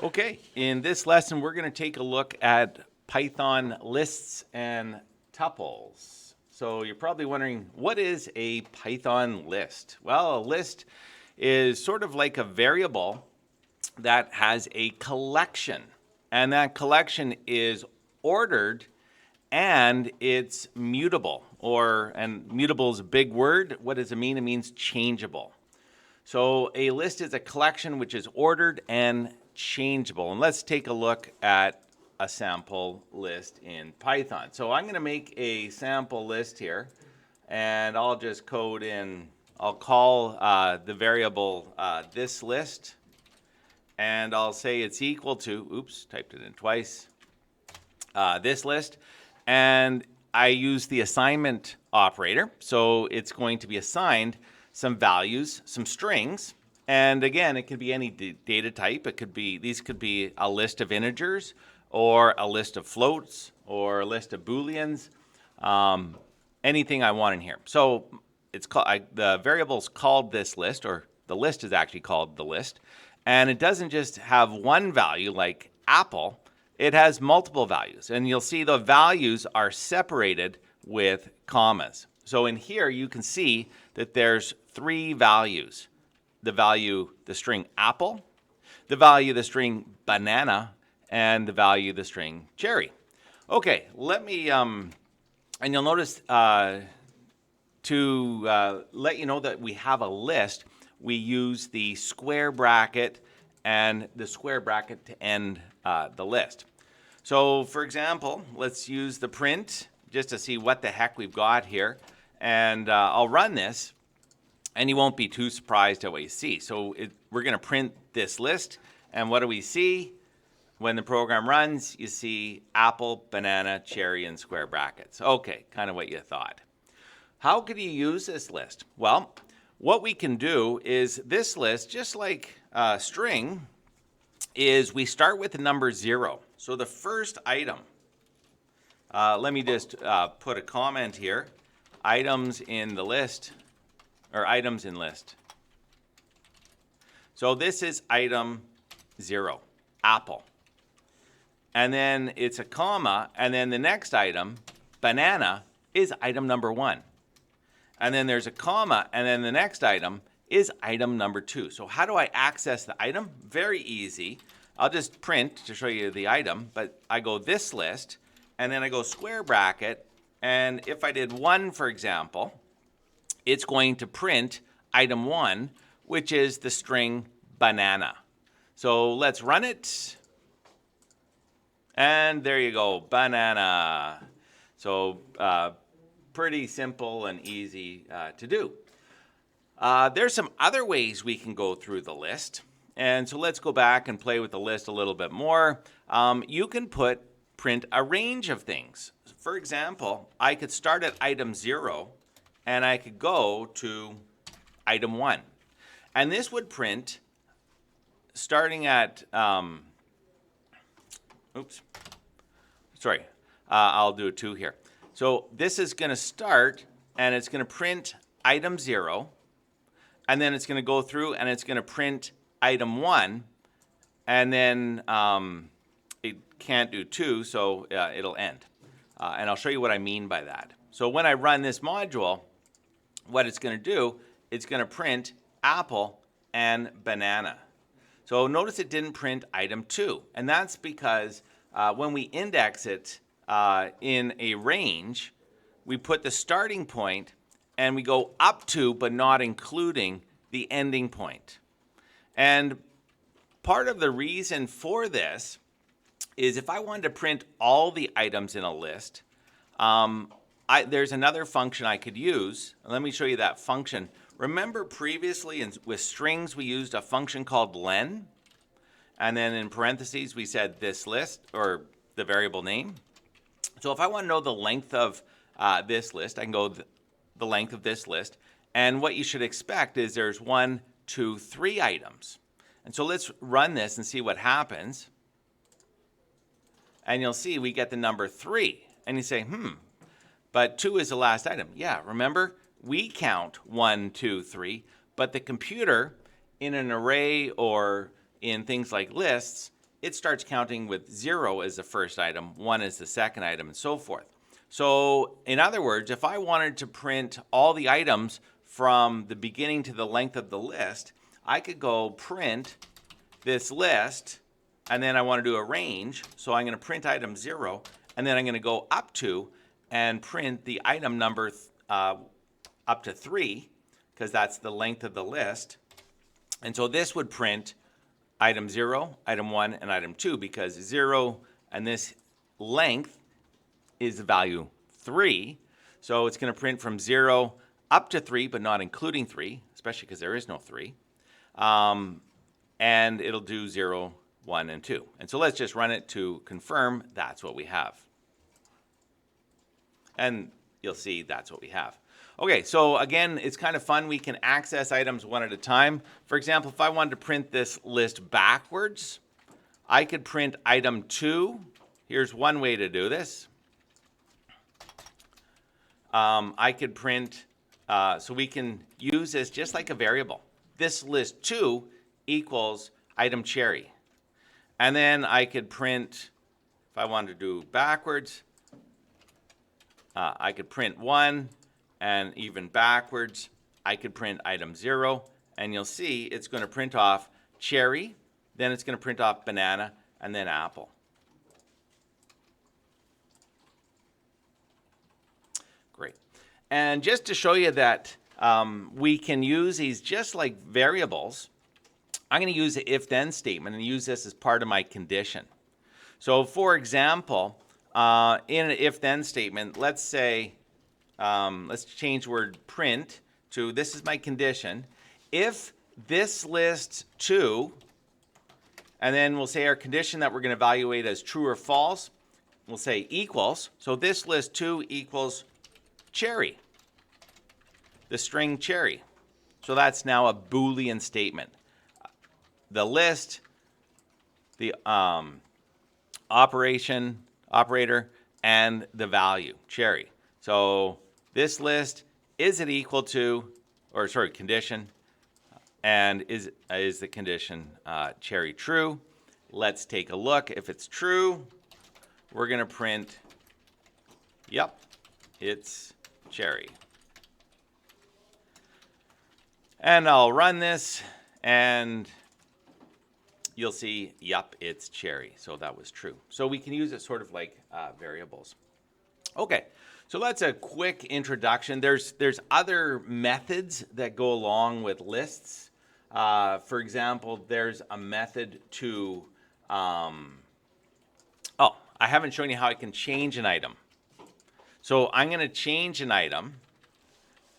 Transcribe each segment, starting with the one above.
Okay, in this lesson, we're going to take a look at Python lists and tuples. So you're probably wondering, what is a Python list? Well, a list is sort of like a variable that has a collection, and that collection is ordered and it's mutable, and mutable is a big word. What does it mean? It means changeable. So a list is a collection which is ordered and changeable. And let's take a look at a sample list in Python. So I'm going to make a sample list here, and I'll just code in, I'll call the variable this list, and I'll say it's equal to, oops, typed it in twice, this list. And I use the assignment operator, so it's going to be assigned some values, some strings, and again, it could be any data type. These could be a list of integers, or a list of floats, or a list of booleans, anything I want in here. So it's called, the variable's called this list, or the list is actually called the list, and it doesn't just have one value like apple. It has multiple values, and you'll see the values are separated with commas. So in here, you can see that there's three values. The string apple, the value of the string banana, and the value of the string cherry. Okay, let me, and you'll notice to let you know that we have a list, we use the square bracket and the square bracket to end the list. So for example, let's use the print just to see what the heck we've got here. And I'll run this, and you won't be too surprised at what you see. So we're going to print this list, and what do we see? When the program runs, you see apple, banana, cherry, and square brackets. Okay, kind of what you thought. How could you use this list? Well, what we can do is this list, just like string, is we start with the number 0. So the first item, let me just put a comment here. Items in the list, or items in list. So this is item 0, apple. And then it's a comma, and then the next item, banana, is item number 1. And then there's a comma, and then the next item is item number 2. So how do I access the item? Very easy. I'll just print to show you the item, but I go this list, and then I go square bracket, and if I did 1, for example, it's going to print item 1, which is the string banana. So let's run it. And there you go, banana. So pretty simple and easy to do. There's some other ways we can go through the list. And so let's go back and play with the list a little bit more. You can print a range of things. For example, I could start at item 0, and I could go to item 1. And this would print starting at, I'll do a 2 here. So this is going to start, and it's going to print item 0, and then it's going to go through, and it's going to print item 1, and then it can't do 2, so it'll end. And I'll show you what I mean by that. So when I run this module, what it's going to do, it's going to print apple and banana. So notice it didn't print item 2, and that's because when we index it in a range, we put the starting point and we go up to but not including the ending point. And part of the reason for this is if I wanted to print all the items in a list, there's another function I could use. Let me show you that function. Remember previously with strings we used a function called len, and then in parentheses we said this list, or the variable name. So if I want to know the length of this list, I can go the length of this list, and what you should expect is there's 1, 2, 3 items. And so let's run this and see what happens. And you'll see we get the number 3. And you say, but 2 is the last item. Yeah, remember, we count 1, 2, 3, but the computer in an array or in things like lists, it starts counting with 0 as the first item, 1 as the second item, and so forth. So in other words, if I wanted to print all the items from the beginning to the length of the list, I could go print this list, and then I want to do a range, so I'm going to print item 0, and then I'm going to go up to and print the item number up to 3, because that's the length of the list. And so this would print item 0, item 1, and item 2, because 0 and this length is the value 3. So it's going to print from 0 up to 3, but not including 3, especially because there is no 3. And it'll do 0, 1, and 2. And so let's just run it to confirm that's what we have. And you'll see that's what we have. Okay, so again, it's kind of fun. We can access items one at a time. For example, if I wanted to print this list backwards, I could print item 2. Here's one way to do this. I could print, so we can use this just like a variable. This list 2 equals item cherry. And then I could print, if I wanted to do backwards, I could print 1, and even backwards, I could print item 0, and you'll see it's going to print off cherry, then it's going to print off banana, and then apple. Great. And just to show you that we can use these just like variables, I'm going to use the if-then statement and use this as part of my condition. So for example, in an if-then statement, let's say, let's change the word print to, this is my condition. If this list 2, and then we'll say our condition that we're going to evaluate as true or false, we'll say equals. So this list 2 equals cherry, the string cherry. So that's now a Boolean statement. The list, the operator, and the value, cherry. So this list, is it equal to, or sorry, condition, and is the condition cherry true? Let's take a look. If it's true, we're going to print, yep, it's cherry. And I'll run this, and you'll see, yep, it's cherry. So that was true. So we can use it sort of like variables. Okay, so that's a quick introduction. There's other methods that go along with lists. For example, there's a method to, I haven't shown you how I can change an item. So I'm going to change an item,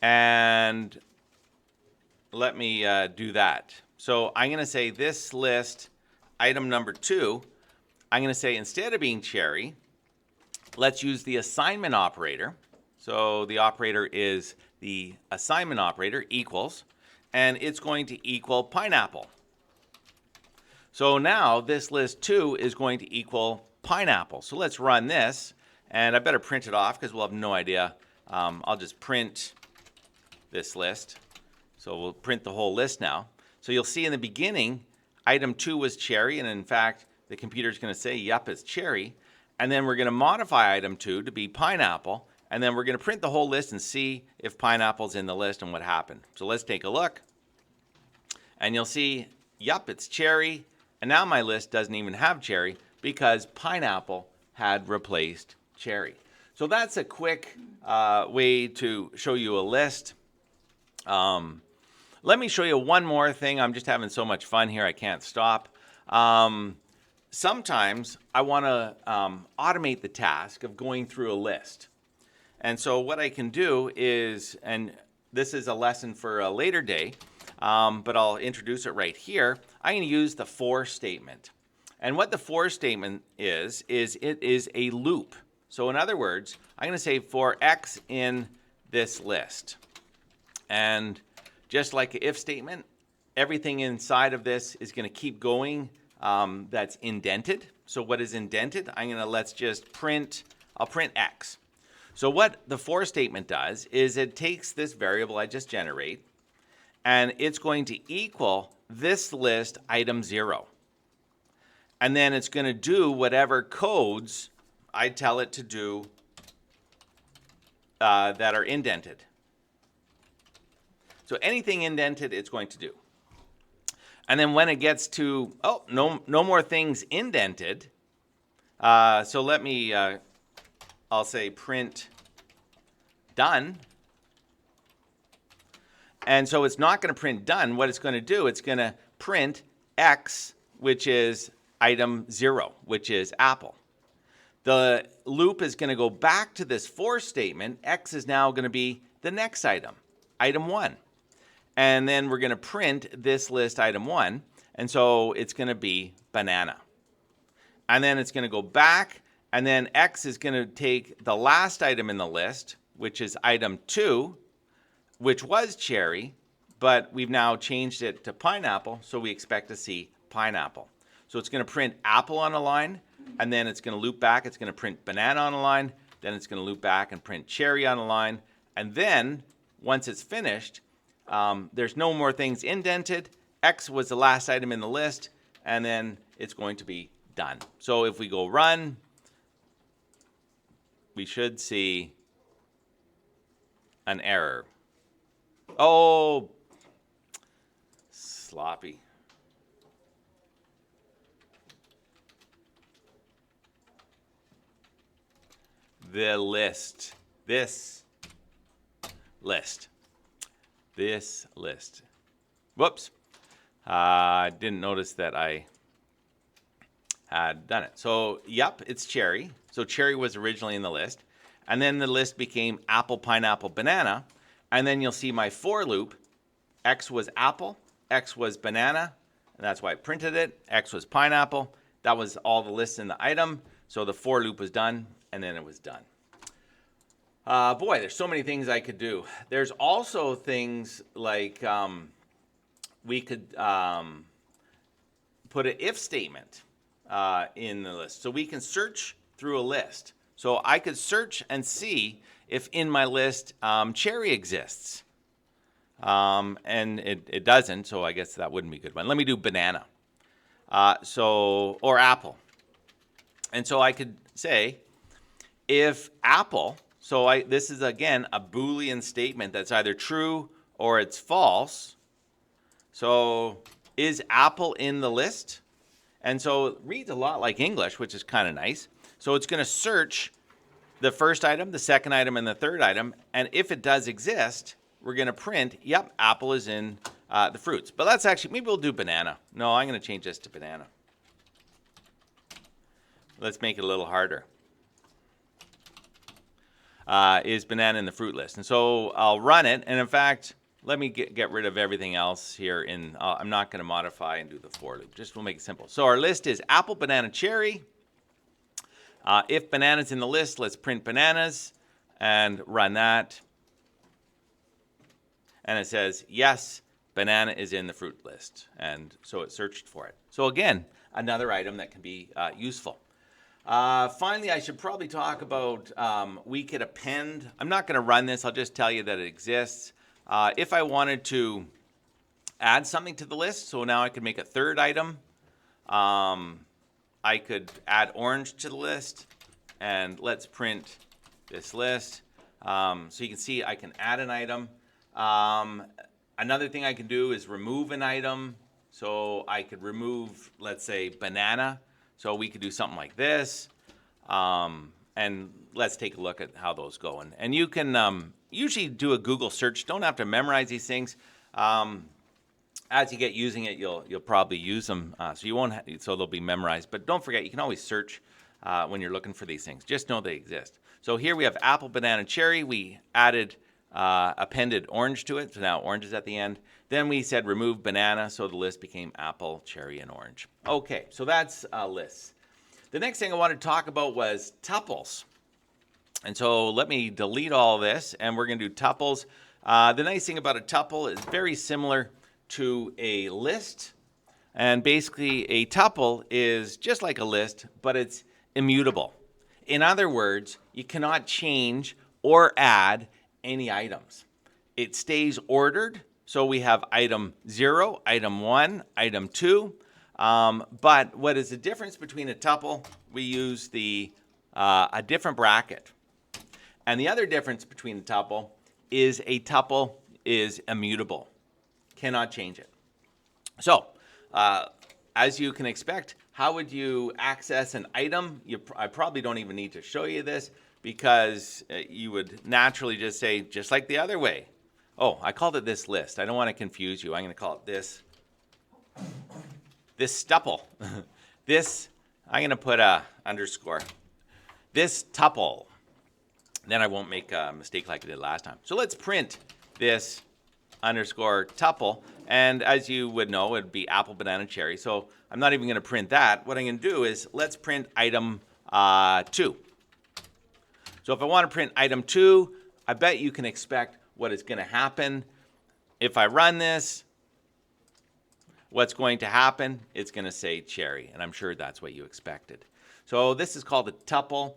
and let me do that. So I'm going to say this list, item number 2, I'm going to say instead of being cherry, let's use the assignment operator. So the operator is the assignment operator, equals, and it's going to equal pineapple. So now this list 2 is going to equal pineapple. So let's run this, and I better print it off because we'll have no idea. I'll just print this list. So we'll print the whole list now. So you'll see in the beginning, item 2 was cherry, and in fact, the computer's going to say, yep, it's cherry. And then we're going to modify item 2 to be pineapple, and then we're going to print the whole list and see if pineapple's in the list and what happened. So let's take a look. And you'll see, yep, it's cherry. And now my list doesn't even have cherry because pineapple had replaced cherry. So that's a quick way to show you a list. Let me show you one more thing. I'm just having so much fun here, I can't stop. Sometimes I want to automate the task of going through a list. And so what I can do is, and this is a lesson for a later day, but I'll introduce it right here. I'm going to use the for statement. And what the for statement is it is a loop. So in other words, I'm going to say for x in this list. And just like an if statement, everything inside of this is going to keep going that's indented. So what is indented? Let's just print, I'll print x. So what the for statement does is it takes this variable I just generate, and it's going to equal this list item 0. and then it's going to do whatever codes I tell it to do that are indented. So anything indented, it's going to do. And then when it gets to, oh, no more things indented. So let me, I'll say print done. And so it's not going to print done. What it's going to do, it's going to print X, which is item 0, which is apple. The loop is going to go back to this for statement. X is now going to be the next item, item 1. And then we're going to print this list item 1. And so it's going to be banana. And then it's going to go back. And then X is going to take the last item in the list, which is item 2, which was cherry. But we've now changed it to pineapple. So we expect to see pineapple. So it's going to print apple on a line. And then it's going to loop back. It's going to print banana on a line. Then it's going to loop back and print cherry on a line. And then once it's finished, there's no more things indented. X was the last item in the list, and then it's going to be done. So if we go run, we should see an error. Oh, sloppy. The list. This list. Whoops. I didn't notice that I had done it. So, yep, it's cherry. So cherry was originally in the list. And then the list became apple, pineapple, banana. And then you'll see my for loop. X was apple. X was banana. And that's why I printed it. X was pineapple. That was all the lists in the item. So the for loop was done. And then it was done. Boy, there's so many things I could do. There's also things like we could put an if statement in the list. So we can search through a list. So I could search and see if in my list cherry exists. And it doesn't, so I guess that wouldn't be a good one. Let me do banana. Or apple. And so I could say if apple, so this is again a Boolean statement that's either true or it's false. So is apple in the list? And so it reads a lot like English, which is kind of nice. So it's going to search the first item, the second item, and the third item. And if it does exist, we're going to print, yep, apple is in the fruits. But let's actually, maybe we'll do banana. No, I'm going to change this to banana. Let's make it a little harder. Is banana in the fruit list? And so I'll run it. And in fact, let me get rid of everything else here. I'm not going to modify and do the for loop. Just we'll make it simple. So our list is apple, banana, cherry. If banana's in the list, let's print bananas and run that. And it says, yes, banana is in the fruit list. And so it searched for it. So again, another item that can be useful. Finally, I should probably talk about we could append. I'm not going to run this. I'll just tell you that it exists. If I wanted to add something to the list, so now I could make a third item. I could add orange to the list, and let's print this list. So you can see I can add an item. Another thing I can do is remove an item. So I could remove, let's say, banana. So we could do something like this. And let's take a look at how those go. And you can usually do a Google search. Don't have to memorize these things. As you get using it, you'll probably use them. So you won't. So they'll be memorized. But don't forget, you can always search when you're looking for these things. Just know they exist. So here we have apple, banana, cherry. We added appended orange to it. So now orange is at the end. Then we said remove banana. So the list became apple, cherry, and orange. Okay, so that's lists. The next thing I wanted to talk about was tuples. And so let me delete all this, and we're going to do tuples. The nice thing about a tuple is very similar to a list. And basically, a tuple is just like a list, but it's immutable. In other words, you cannot change or add any items. It stays ordered. So we have item 0, item 1, item 2. But what is the difference between a tuple? We use a different bracket. And the other difference between a tuple is immutable. Cannot change it. So, as you can expect, how would you access an item? I probably don't even need to show you this because you would naturally just say, just like the other way. Oh, I called it this list. I don't want to confuse you. I'm going to call it this tuple. I'm going to put a underscore. This tuple. Then I won't make a mistake like I did last time. So let's print this underscore tuple. And as you would know, it would be apple, banana, cherry. So I'm not even going to print that. What I'm going to do is let's print item 2. So if I want to print item 2, I bet you can expect what is going to happen. If I run this, what's going to happen? It's going to say cherry. And I'm sure that's what you expected. So this is called a tuple.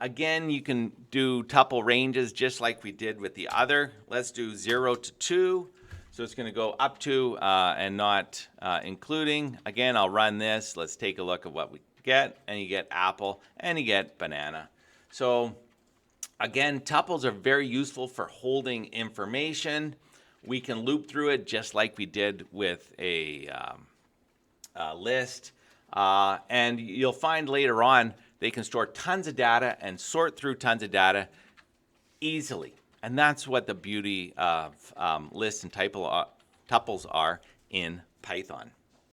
Again, you can do tuple ranges just like we did with the other. Let's do 0 to 2. So it's going to go up to and not including. Again, I'll run this. Let's take a look at what we get. And you get apple and you get banana. So again, tuples are very useful for holding information. We can loop through it just like we did with a list. And you'll find later on they can store tons of data and sort through tons of data easily. And that's what the beauty of lists and tuples are in Python.